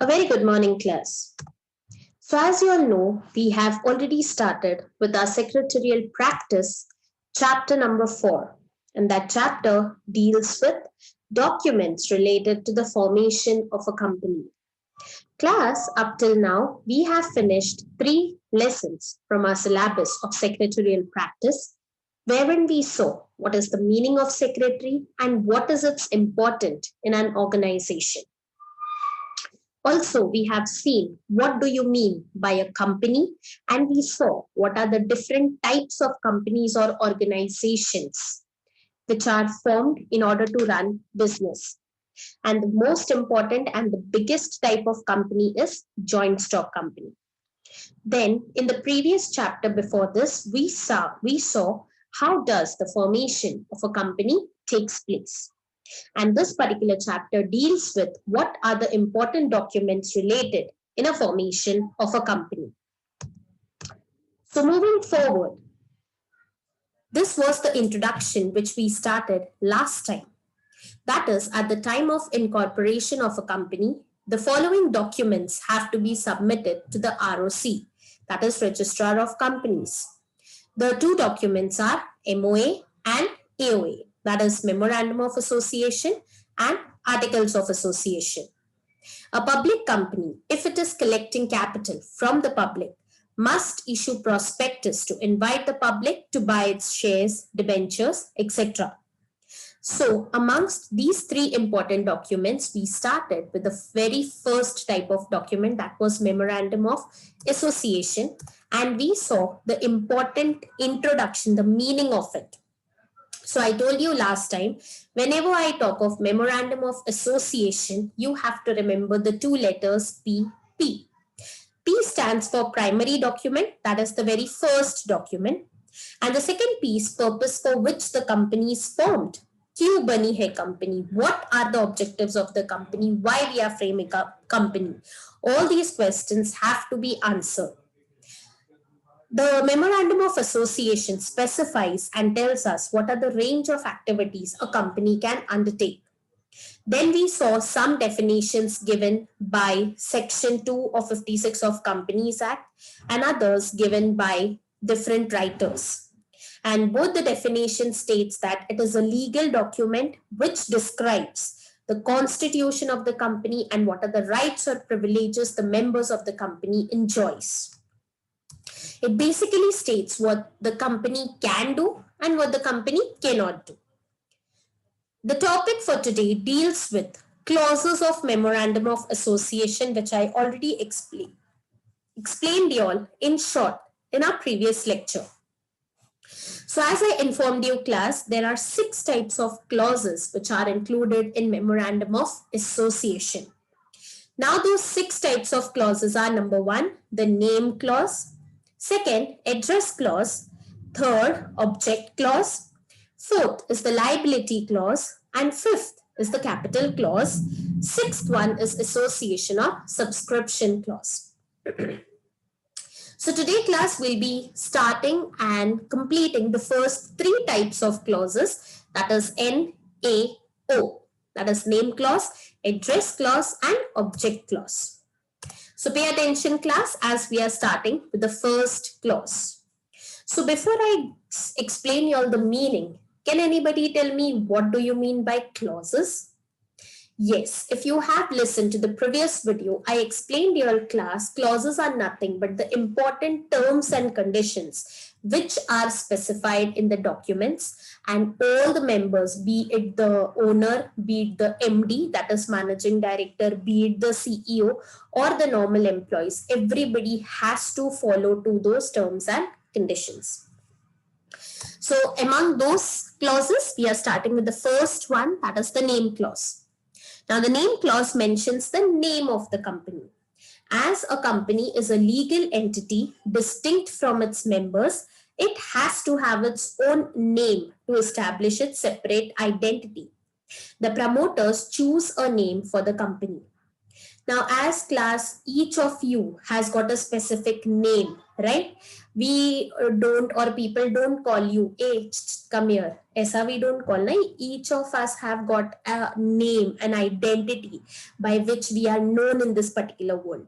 A very good morning, class. So, as you all know, we have already started with our secretarial practice, chapter number 4, and that chapter deals with documents related to the formation of a company. Class, up till now, we have finished 3 lessons from our syllabus of secretarial practice, wherein we saw what is the meaning of secretary and what is its important in an organization. Also, we have seen what do you mean by a company, and we saw what are the different types of companies or organizations which are formed in order to run business. And the most important and the biggest type of company is joint stock company. Then in the previous chapter before this, we saw how does the formation of a company takes place. And this particular chapter deals with what are the important documents related in a formation of a company. So moving forward, this was the introduction which we started last time. That is, at the time of incorporation of a company, the following documents have to be submitted to the ROC, that is Registrar of Companies. The two documents are MOA and AOA, that is Memorandum of Association and Articles of Association. A public company, if it is collecting capital from the public, must issue prospectus to invite the public to buy its shares, debentures, etc. So, amongst these 3 important documents, we started with the very first type of document, that was Memorandum of Association, and we saw the important introduction, the meaning of it. So I told you last time, whenever I talk of Memorandum of Association, you have to remember the 2 letters PP. P stands for primary document, that is the very first document. And the second P is purpose for which the company is formed. Kyun bani hai company? What are the objectives of the company? Why we are framing a company? All these questions have to be answered. The Memorandum of Association specifies and tells us what are the range of activities a company can undertake. Then we saw some definitions given by Section 2 of 56 of Companies Act and others given by different writers. And both the definition states that it is a legal document which describes the constitution of the company and what are the rights or privileges the members of the company enjoys. It basically states what the company can do and what the company cannot do. The topic for today deals with clauses of Memorandum of Association, which I already explained you all in short in our previous lecture. So as I informed you class, there are 6 types of clauses which are included in Memorandum of Association. Now those 6 types of clauses are: number 1, the name clause; second, address clause; third, object clause; fourth is the liability clause; and fifth is the capital clause. Sixth one is association or subscription clause. So today class will be starting and completing the first 3 types of clauses, that is NAO, that is name clause, address clause and object clause. So pay attention class as we are starting with the first clause. So before I explain you all the meaning, can anybody tell me what do you mean by clauses? Yes, if you have listened to the previous video, I explained your class, clauses are nothing but the important terms and conditions which are specified in the documents, and all the members, be it the owner, be it the MD, that is managing director, be it the CEO or the normal employees, everybody has to follow to those terms and conditions. So among those clauses, we are starting with the first one, that is the name clause. Now, the name clause mentions the name of the company. As a company is a legal entity distinct from its members, it has to have its own name to establish its separate identity. The promoters choose a name for the company. Now, as class, each of you has got a specific name, right? We don't, or people don't call you, hey, come here. Aisa we don't call. Na? Each of us have got a name, an identity by which we are known in this particular world.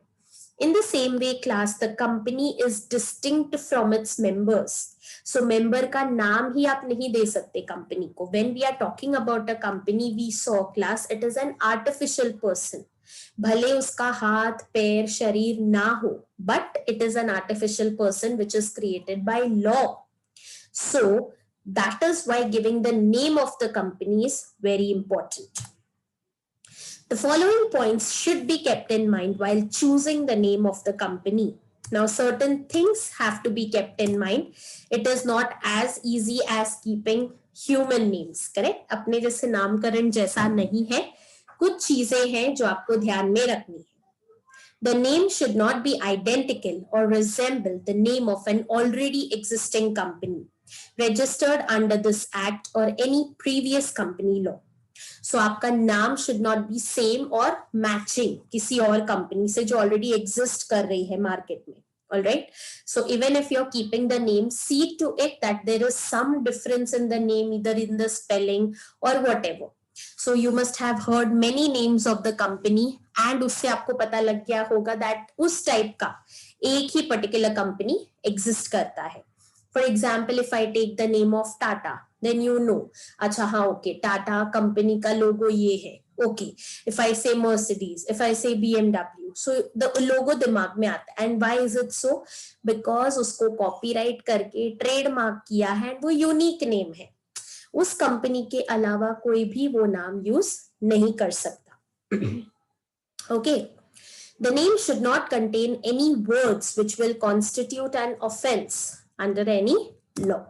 In the same way, class, the company is distinct from its members. So member का नाम ही आप नहीं दे सकते company को. When we are talking about a company, we saw class, it is an artificial person. भले उसका हाथ पैर शरीर ना हो, but it is an artificial person which is created by law. So that is why giving the name of the company is very important. The following points should be kept in mind while choosing the name of the company. Now, certain things have to be kept in mind. It is not as easy as keeping human names, correct? अपने जैसे नामकरण जैसा नहीं है. कुछ चीजें हैं जो आपको ध्यान में रखनी है. The name should not be identical or resemble the name of an already existing company registered under this act or any previous company law. So आपका नाम should not be same or matching किसी और company से जो already exist कर रही है market में. All right. So even if you're keeping the name, see to it that there is some difference in the name, either in the spelling or whatever. So you must have heard many names of the company and उससे आपको पता लग गया होगा that उस type का एक ही particular company exist करता है. For example, if I take the name of Tata, then you know, अच्छा हाँ okay, Tata company का logo ये है. Okay, if I say Mercedes, if I say BMW, so the logo दिमाग में आता है. And why is it so? Because उसको copyright करके trademark किया है, वो unique name है. उस कंपनी के अलावा कोई भी वो नाम यूज नहीं कर सकता. Okay. The name should not contain any words which will constitute an offense under any law.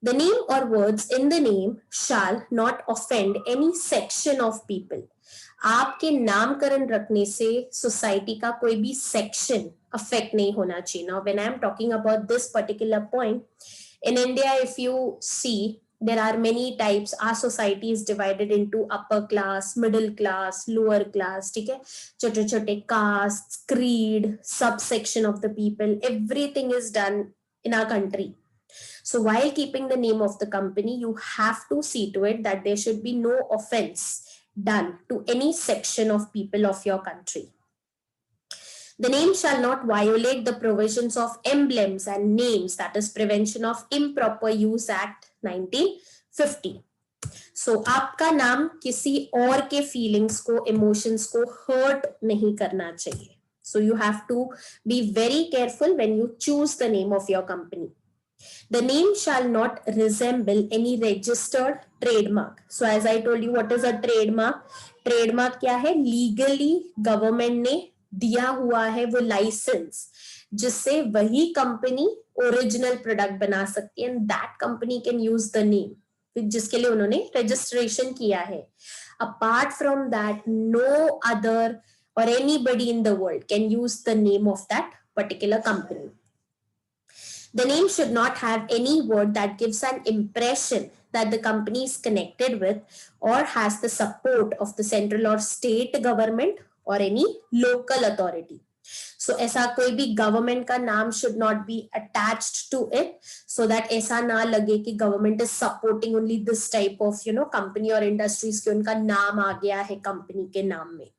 The name or words in the name shall not offend any section of people. आपके नामकरण रखने से society का कोई भी section affect नहीं होना चाहिए. Now, when I am talking about this particular point, in India, if you see, there are many types. Our society is divided into upper class, middle class, lower class. ठीक है, छोटे छोटे castes, creed, subsection of the people. Everything is done in our country. So while keeping the name of the company, you have to see to it that there should be no offense done to any section of people of your country. The name shall not violate the provisions of emblems and names, that is Prevention of Improper Use Act 1950. So आपका नाम किसी और के feelings को, emotions को hurt नहीं करना चाहिए. So you have to be very careful when you choose the name of your company. The name shall not resemble any registered trademark. So as I told you, what is a trademark? Trademark क्या है? Legally government ने दिया हुआ है वो licence जिससे वही company original product बना सकती है, and that company can use the name जिसके लिए उन्होंने रजिस्ट्रेशन किया है. Apart from that, no other और anybody in the world can use the name of that particular company. The name should not have any word that gives an impression that the company is connected with or has the support of the central or state government or any local authority. So ऐसा कोई भी government का नाम should not be attached to it, so that ऐसा ना लगे कि government is supporting only this type of company or industries कि उनका नाम आ गया है company के नाम में.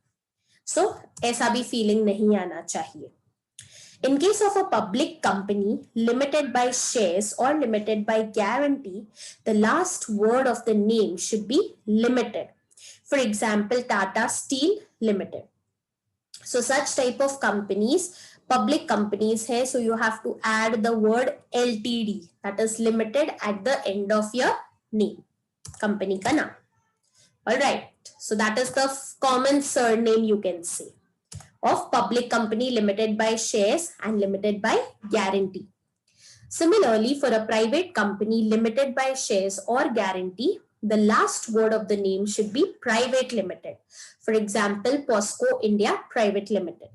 So ऐसा भी feeling नहीं आना चाहिए. In case of a public company limited by shares or limited by guarantee, the last word of the name should be limited. For example, Tata Steel Limited. So such type of companies, public companies hai, so you have to add the word LTD, that is limited, at the end of your name, company ka naam. All right, so that is the common surname you can say of public company limited by shares and limited by guarantee. Similarly, for a private company limited by shares or guarantee, the last word of the name should be private limited. For example, POSCO India Private Limited.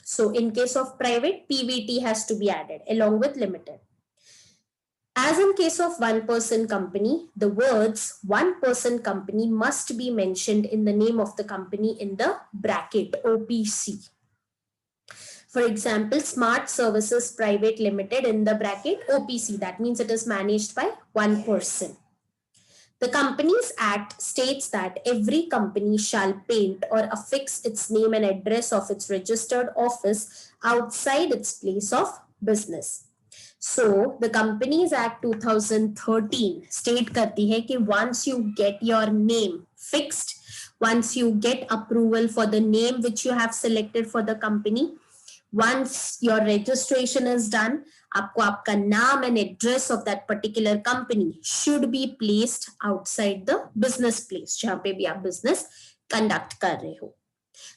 So in case of private, PVT has to be added along with limited. As in case of one-person company, the words one-person company must be mentioned in the name of the company in the bracket OPC. For example, Smart Services Private Limited in the bracket OPC. That means it is managed by one person. The Companies Act states that every company shall paint or affix its name and address of its registered office outside its place of business. So the Companies Act 2013 state करती है कि once you get your name fixed, once you get approval for the name which you have selected for the company, once your registration is done, आपको आपका नाम and address of that particular company should be placed outside the business place जहाँ पे भी आप business conduct कर रहे हो.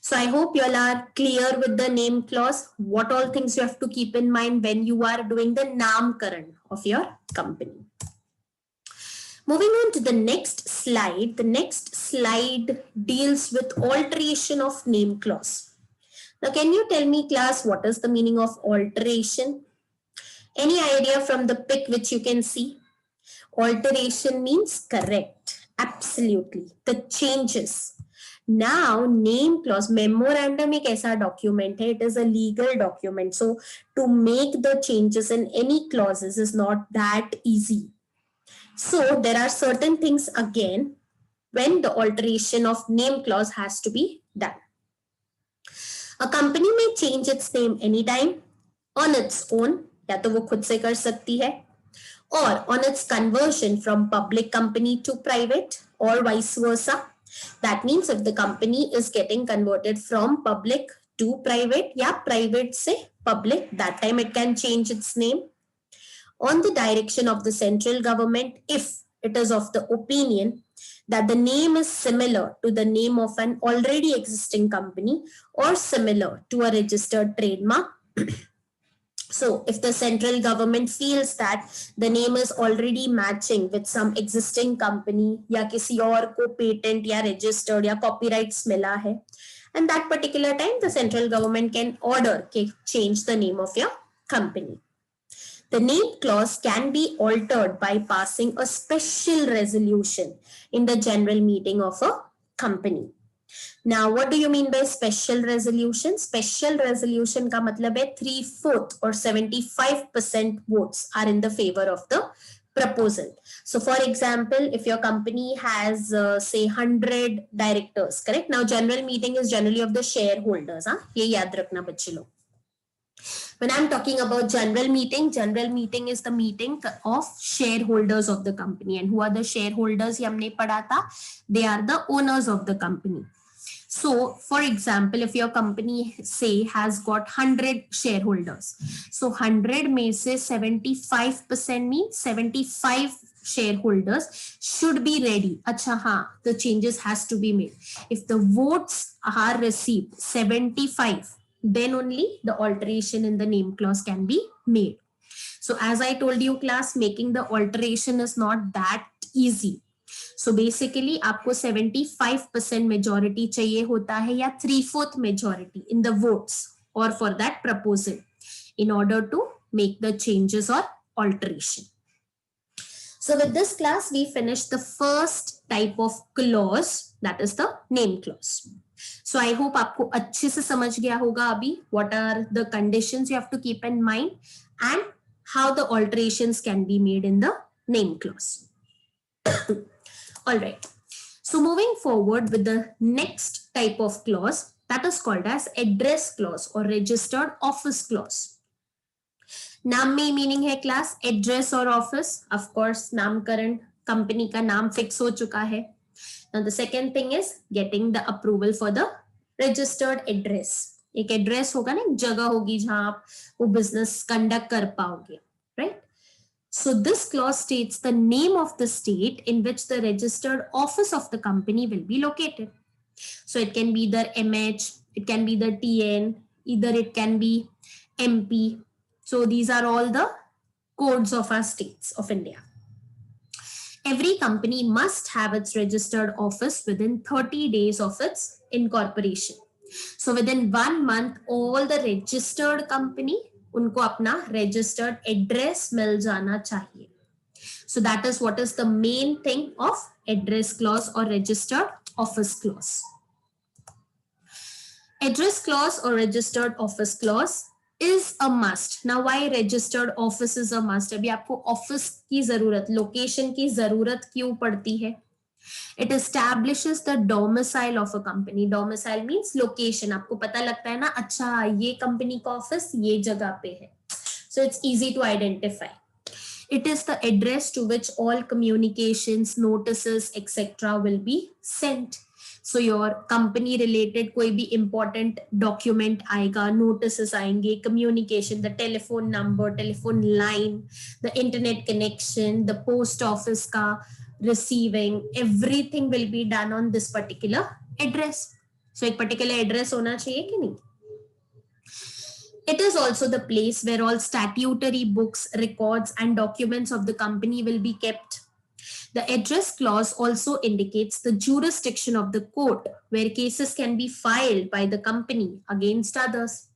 So I hope you all are clear with the name clause. What all things you have to keep in mind when you are doing the namkaran of your company. Moving on to the next slide. The next slide deals with alteration of name clause. Now, can you tell me, class, what is the meaning of alteration? Any idea from the pic which you can see? Alteration means correct. Absolutely. The changes. Now, name clause, memorandum एक ऐसा document है, it is a legal document. So, to make the changes in any clauses is not that easy. So, there are certain things again when the alteration of name clause has to be done. A company may change its name anytime on its own, या तो वो खुद से कर सकती है, or on its conversion from public company to private or vice versa. That means if the company is getting converted from public to private, या private से public, that time it can change its name. On the direction of the central government, if it is of the opinion that the name is similar to the name of an already existing company or similar to a registered trademark. So if the central government feels that the name is already matching with some existing company या किसी और को patent या registered या copyrights मिला है, and that particular time the central government can order कि change the name of your company. The name clause can be altered by passing a special resolution in the general meeting of a company. Now, what do you mean by special resolution? Special resolution का मतलब है 3/4 or 75% votes are in the favor of the proposal. So, for example, if your company has say 100 directors, correct? Now, general meeting is generally of the shareholders. ये याद रखना बच्चे लोग. When I'm talking about general meeting is the meeting of shareholders of the company. And who are the shareholders? ये हमने पढ़ा था. They are the owners of the company. So, for example, if your company say has got 100 shareholders, so 100 में से 75% means 75 shareholders should be ready. अच्छा हाँ, the changes has to be made. If the votes are received 75, then only the alteration in the name clause can be made. So as I told you class, making the alteration is not that easy. So basically आपको 75% majority चाहिए होता है या 3/4 majority in the votes or for that proposal in order to make the changes or alteration. So with this class, we finished the first type of clause, that is the name clause. So I hope आपको अच्छे से समझ गया होगा अभी what are the conditions you have to keep in mind and how the alterations can be made in the name clause. All right. So moving forward with the next type of clause, that is called as address clause or registered office clause. नाम में meaning है class address और office. Of course नामकरण company का नाम fix हो चुका है. Now the second thing is getting the approval for the registered address. एक एड्रेस होगा ना, एक जगह होगी जहां आप वो बिजनेस कंडक्ट कर पाओगे, right? So this clause states the name of the state in which the registered office of the company will be located. So it can be either MH, it can be the TN, either it can be MP. So these are all the codes of our states of India. Every company must have its registered office within 30 days of its incorporation. So within 1 month, all the registered company, उनको अपना registered address मिल जाना चाहिए. So that is what is the main thing of address clause or registered office clause. Address clause or registered office clause is a must. Now why registered office is a must? अभी आपको office की जरूरत, location की जरूरत क्यों पड़ती है? It establishes the domicile of a company. Domicile means location. आपको पता लगता है ना, अच्छा ये company का office ये जगह पे है. So it's easy to identify. It is the address to which all communications, notices, etc. will be sent. So your company related कोई भी important document आएगा, notices आएंगे, communication, the telephone number, telephone line, the internet connection, the post office का receiving, everything will be done on this particular address. So एक particular address होना चाहिए कि नहीं? It is also the place where all statutory books, records, and documents of the company will be kept. The address clause also indicates the jurisdiction of the court where cases can be filed by the company against others.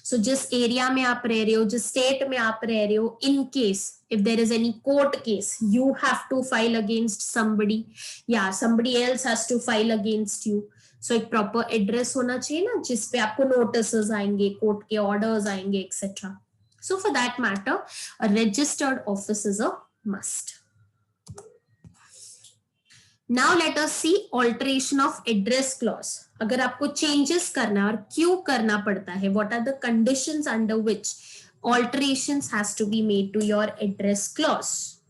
So जिस area में आप रह रहे हो, जिस state में आप रह रहे हो, in case if there is any court case, you have to file against somebody. Yeah, somebody else has to file against you. So एक proper address होना चाहिए ना, जिस पे आपको notices आएंगे, court के orders आएंगे, etc. So for that matter, a registered office is a must. Now let us see alteration of address clause. अगर आपको changes करना और क्यों करना पड़ता है, what are the conditions under which alterations has to be made to your address clause?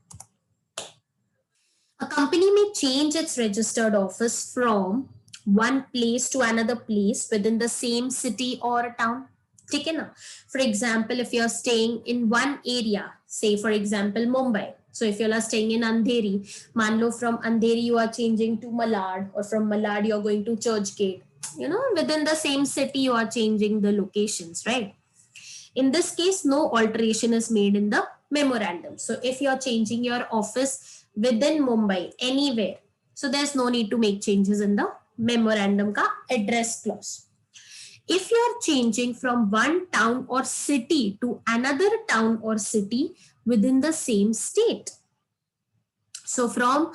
A company may change its registered office from one place to another place within the same city or town. ठीक है ना? For example, if you are staying in one area, say for example Mumbai. So if you are staying in Andheri, मान लो from Andheri you are changing to Malad, or from Malad you are going to Churchgate. You know, within the same city you are changing the locations, right? In this case, no alteration is made in the memorandum. So if you are changing your office within Mumbai, anywhere, so there's no need to make changes in the memorandum ka address clause. If you are changing from one town or city to another town or city within the same state, so from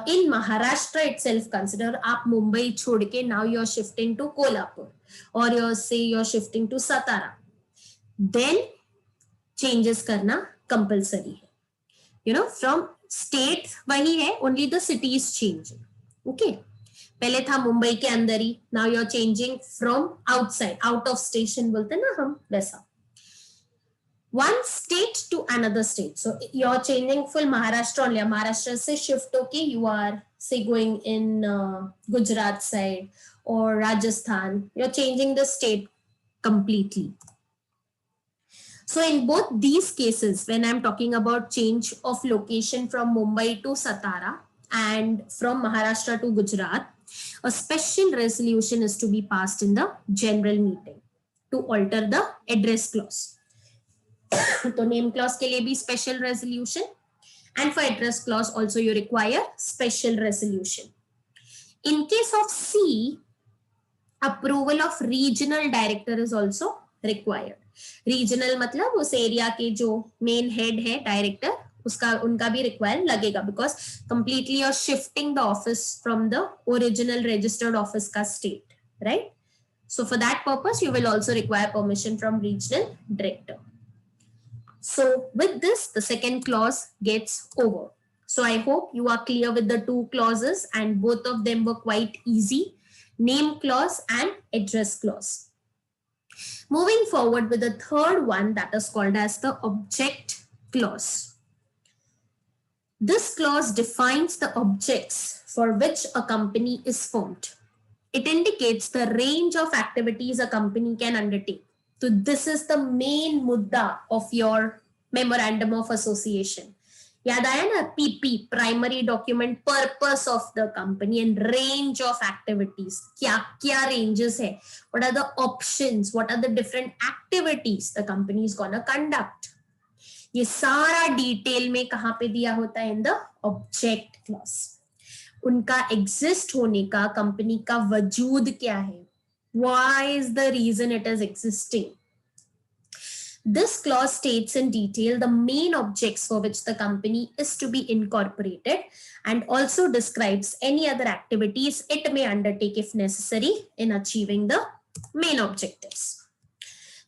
in Maharashtra itself, consider आप Mumbai छोड़ के now you are shifting to Kolhapur, or you say you are shifting to Satara, then changes करना compulsory है. You know, from state वही है, only the city is changing. Okay. पहले था मुंबई के अंदर ही, now you are changing from outside, out of station बोलते हैं ना हम, वैसा. One state to another state. So you are changing full Maharashtra only. Maharashtra से shift होके you are say going in Gujarat side or Rajasthan. You are changing the state completely. So in both these cases, when I'm talking about change of location from Mumbai to Satara and from Maharashtra to Gujarat, a special resolution is to be passed in the general meeting to alter the address clause. तो name clause के लिए भी special resolution, and for address clause also you require special resolution. In case of C, approval of regional director is also required. Regional मतलब उस area के जो main head है director, उसका उनका भी रिक्वायर लगेगा, because completely you are shifting the office from the original registered office का state, right? So for that purpose you will also require permission from regional director. So with this, the second clause gets over. So I hope you are clear with the two clauses, and both of them were quite easy: name clause and address clause. Moving forward with the third one, that is called as the object clause. This clause defines the objects for which a company is formed. It indicates the range of activities a company can undertake. So this is the main mudda of your memorandum of association. याद आया ना, PP, primary document, purpose of the company and range of activities. क्या क्या ranges है, what are the options, what are the different activities the company is gonna conduct. ये सारा detail में कहां पे दिया होता है? In the object clause. उनका एग्जिस्ट होने का, कंपनी का वजूद क्या है, why is the reason it is existing. This clause states in detail the main objects for which the company is to be incorporated and also describes any other activities it may undertake if necessary in achieving the main objectives.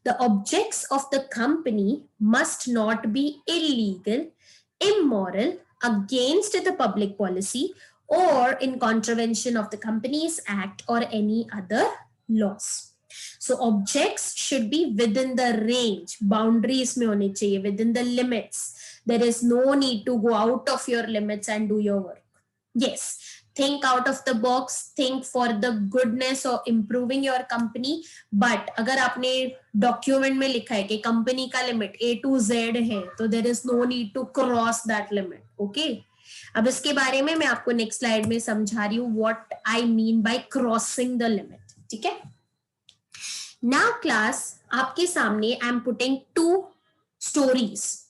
The objects of the company must not be illegal, immoral, against the public policy, or in contravention of the Companies Act or any other laws. So objects should be within the range, boundaries में होने चाहिए, within the limits. There is no need to go out of your limits and do your work. Yes, think out of the box, think for the goodness of improving your company. But अगर आपने document में लिखा है कि company का limit A to Z है, तो there is no need to cross that limit. Okay? अब इसके बारे में मैं आपको नेक्स्ट स्लाइड में समझा रही हूँ what I mean by crossing the limit. ठीक है? Now class, आपके सामने I am putting 2 stories.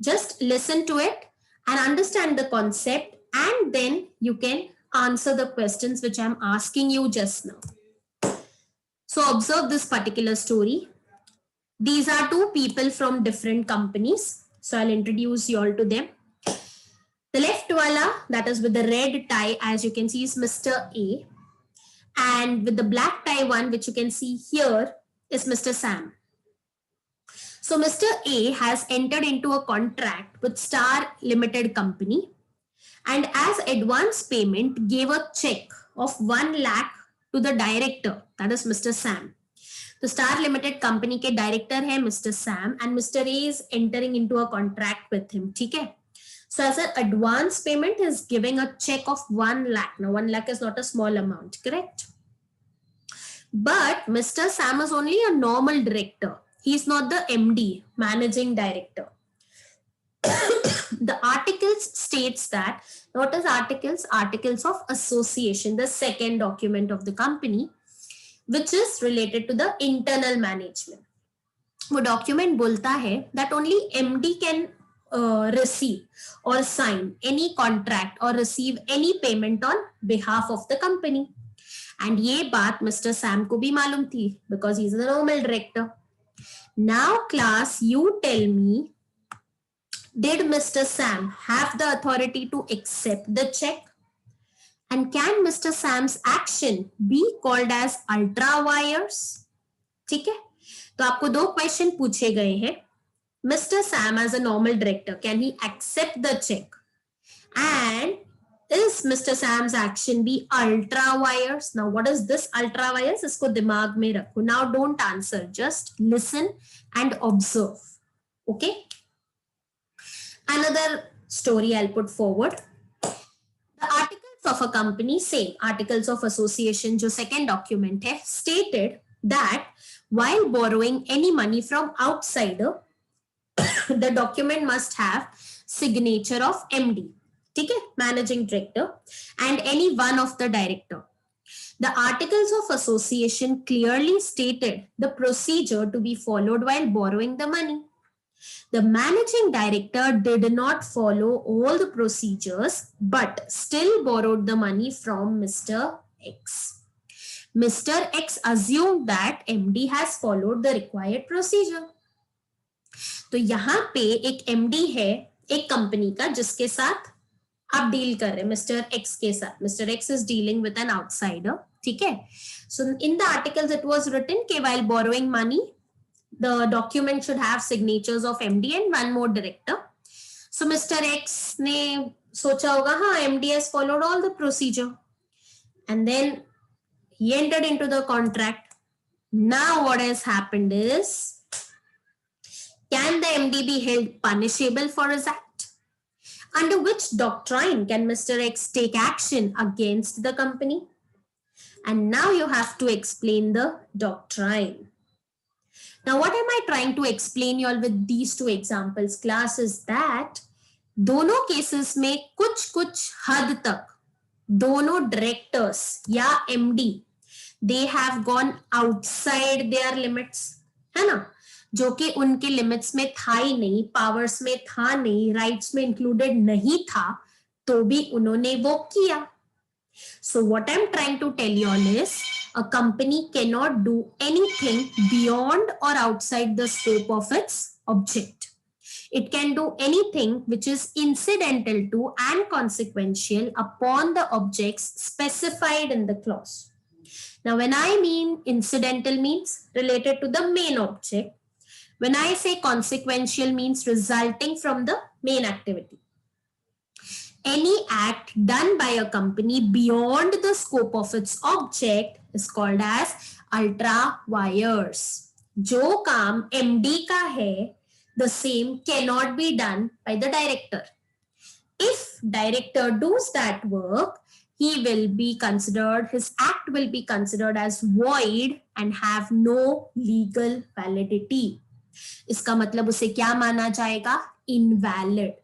Just listen to it and understand the concept, and then you can answer the questions which I'm asking you just now. So observe this particular story. These are 2 people from different companies. So I'll introduce you all to them. The left wala, that is with the red tie, as you can see, is Mr. A. And with the black tie one, which you can see here, is Mr. Sam. So Mr. A has entered into a contract with Star Limited Company, and as advance payment gave a check of 1 lakh to the director, that is Mr. Sam. The Star Limited Company के director है Mr. Sam, and Mr. A is entering into a contract with him. ठीक है? So as an advance payment, is giving a check of 1 lakh. Now 1 lakh is not a small amount, correct? But Mr. Sam is only a normal director. He is not the MD, managing director. The articles states that, what is articles? Articles of association, the second document of the company, which is related to the internal management. वो document बोलता है that only MD can receive or sign any contract or receive any payment on behalf of the company. And ये बात Mr. Sam को भी मालूम थी, because he is the normal director. Now class, you tell me, did Mr. Sam have the authority to accept the check? And can Mr. Sam's action be called as ultra wires? ठीक है? तो आपको 2 question पूछे गए हैं. Mr. Sam as a normal director, can he accept the check? And is Mr. Sam's action be ultra wires? Now what is this ultra wires? इसको दिमाग में रखो. Now don't answer, just listen and observe. Okay? Another story I'll put forward. The articles of a company, same articles of association, जो second document है, stated that while borrowing any money from outsider, the document must have signature of MD, ठीक है, managing director, and any one of the director. The articles of association clearly stated the procedure to be followed while borrowing the money. The managing director did not follow all the procedures, but still borrowed the money from Mr. X. Mr. X assumed that MD has followed the required procedure. तो यहाँ पे एक MD है एक company का जिसके साथ आप डील कर रहे हैं मिस्टर एक्स के साथ. Mister X is dealing with an outsider. ठीक है? So in the articles it was written कि while borrowing money, the document should have signatures of MD and one more director. So Mr. X ने सोचा होगा हाँ MD has followed all the procedure, and then he entered into the contract. Now what has happened is, can the MD be held punishable for his act? Under which doctrine can Mr. X take action against the company? And now you have to explain the doctrine. Now, what am I trying to explain you all with these 2 examples? Class is that दोनों cases में कुछ हद तक दोनों directors या MD they have gone outside their limits, है ना? जो कि उनके लिमिट्स में था ही नहीं, पावर्स में था नहीं, राइट्स में इंक्लूडेड नहीं था, तो भी उन्होंने वो किया. So what I'm trying to tell you all is, A company cannot do anything beyond or outside the scope of its object. It can do anything which is incidental to and consequential upon the objects specified in the clause. Now, when I mean incidental means related to the main object. When I say consequential means resulting from the main activity. Any act done by a company beyond the scope of its object is called as ultra vires. जो काम MD का है, the same cannot be done by the director. If director does that work, he will be considered, his act will be considered as void and have no legal validity. इसका मतलब उसे क्या माना जाएगा? Invalid.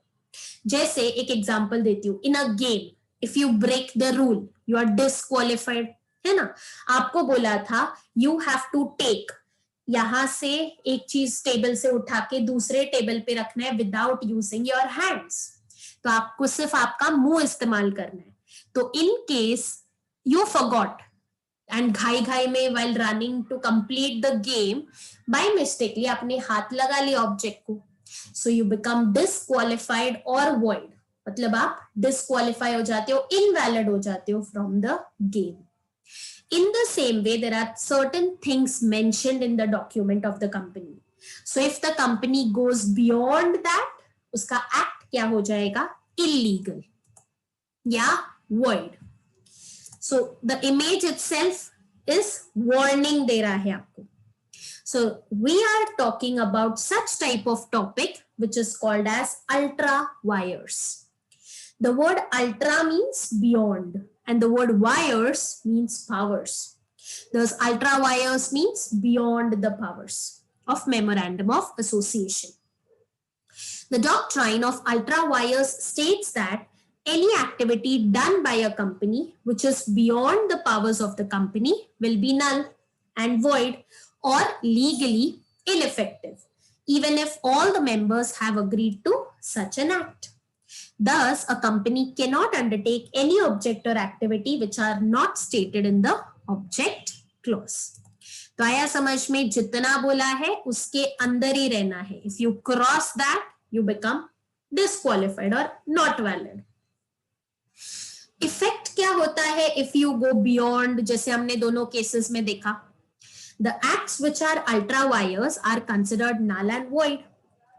जैसे एक एग्जांपल देती हूँ, in a game if you break the rule you are disqualified, है ना. आपको बोला था यू हैव टू टेक, यहां से एक चीज टेबल से उठा के दूसरे टेबल पे रखना है विदाउट यूजिंग योर हैंड्स, तो आपको सिर्फ आपका मुंह इस्तेमाल करना है. तो in case you forgot and घाई घाई में while running to complete the game by mistakenly आपने हाथ लगा लिया ऑब्जेक्ट को, so you become disqualified or void. मतलब आप disqualify हो जाते हो, invalid हो जाते हो from the game. In the same way, there are certain things mentioned in the document of the company. So if the company goes beyond that, उसका act क्या हो जाएगा? Illegal या void. So the image itself is warning दे रहा है आपको. So we are talking about such type of topic which is called as ultra vires. The word ultra means beyond and the word wires means powers. Thus ultra wires means beyond the powers of memorandum of association. The doctrine of ultra wires states that any activity done by a company which is beyond the powers of the company will be null and void or legally ineffective, even if all the members have agreed to such an act. Thus, a company cannot undertake any object or activity which are not stated in the object clause. तो आया समझ में, जितना बोला है उसके अंदर ही रहना है. If you cross that, you become disqualified or not valid. Effect क्या होता है if you go beyond, जैसे हमने दोनों केसेस में देखा. The acts which are ultra vires are considered null and void.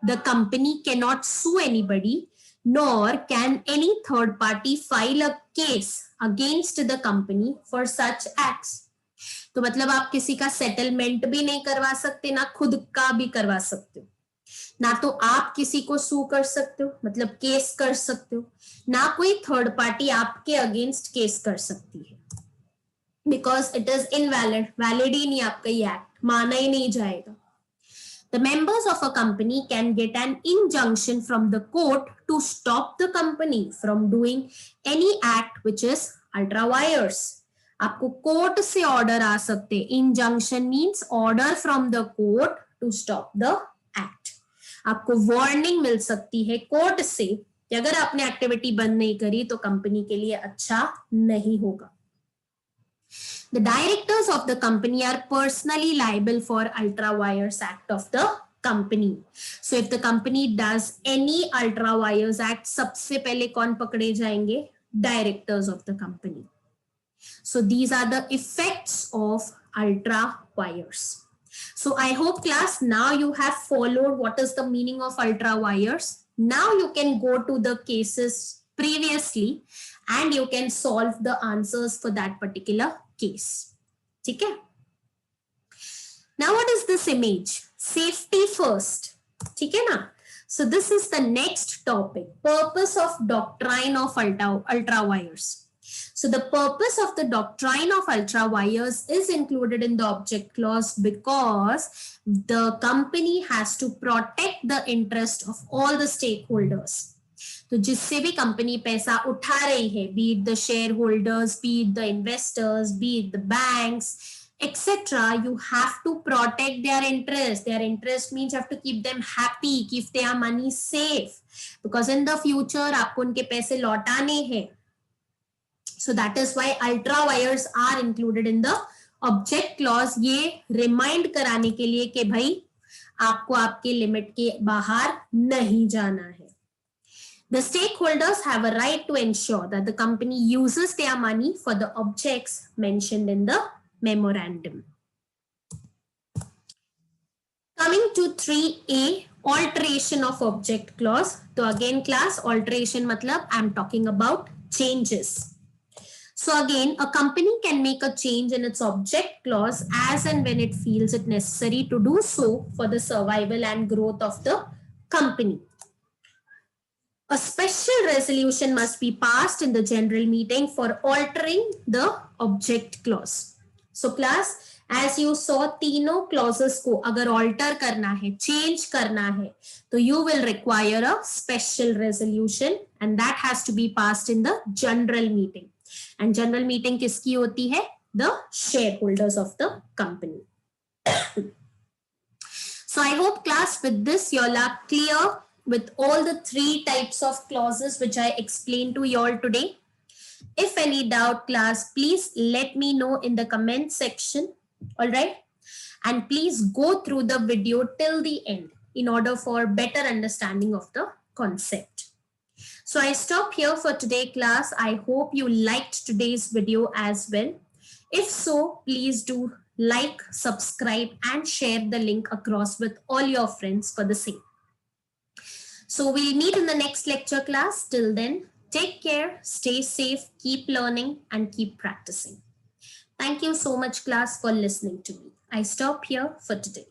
The company cannot sue anybody, nor can any third party file a case against the company for such acts. तो मतलब आप किसी का settlement भी नहीं करवा सकते, ना खुद का भी करवा सकते हो, ना तो आप किसी को सू कर सकते हो, मतलब केस कर सकते हो, ना कोई थर्ड पार्टी आपके अगेंस्ट केस कर सकती है. Because it is invalid, valid ही नहीं आपका ये एक्ट, माना ही नहीं जाएगा. The members of a company can get an injunction from the court to stop the company from doing any act which is ultra vires. आपको कोर्ट से order आ सकते. Injunction means order from the court to stop the act. आपको warning मिल सकती है court से कि अगर आपने एक्टिविटी बंद नहीं करी तो कंपनी के लिए अच्छा नहीं होगा. The directors of the company are personally liable for ultra vires act of the company. So if the company does any ultra vires act, सबसे पहले कौन पकड़े जाएंगे? Directors of the company. So these are the effects of ultra vires. So I hope class now you have followed what is the meaning of ultra vires. Now you can go to the cases previously and you can solve the answers for that particular case. ठीक है? Now what is this image? Safety first. ठीक है ना? So this is the next topic. Purpose of doctrine of ultra wires. So the purpose of the doctrine of ultra wires is included in the object clause because the company has to protect the interest of all the stakeholders. तो जिससे भी company पैसा उठा रही है, be it the shareholders, be it the investors, be it the banks, etc., you have to protect their interest. Their interest means you have to keep them happy, keep their money safe, because in the future आपको उनके पैसे लौटाने हैं. So that is why ultra wires are included in the object clause ये remind कराने के लिए कि भाई आपको आपके लिमिट के बाहर नहीं जाना है. The stakeholders have a right to ensure that the company uses their money for the objects mentioned in the memorandum. Coming to 3A, alteration of object clause. So again class, alteration matlab I am talking about changes. So again, a company can make a change in its object clause as and when it feels it necessary to do so for the survival and growth of the company. A special resolution must be passed in the general meeting for altering the object clause. So class, as you saw, तीनों clauses को अगर alter करना है, change करना है, तो you will require a special resolution and that has to be passed in the general meeting. And general meeting किसकी होती है? The shareholders of the company. So I hope class with this you all are clear with all the 3 types of clauses which I explained to you all today. If any doubt class, please let me know in the comment section. All right. And please go through the video till the end in order for better understanding of the concept. So I stop here for today class. I hope you liked today's video as well. If so, please do like, subscribe and share the link across with all your friends for the same. So we'll meet in the next lecture class. Till then, take care, stay safe, keep learning and keep practicing. Thank you so much class for listening to me. I stop here for today.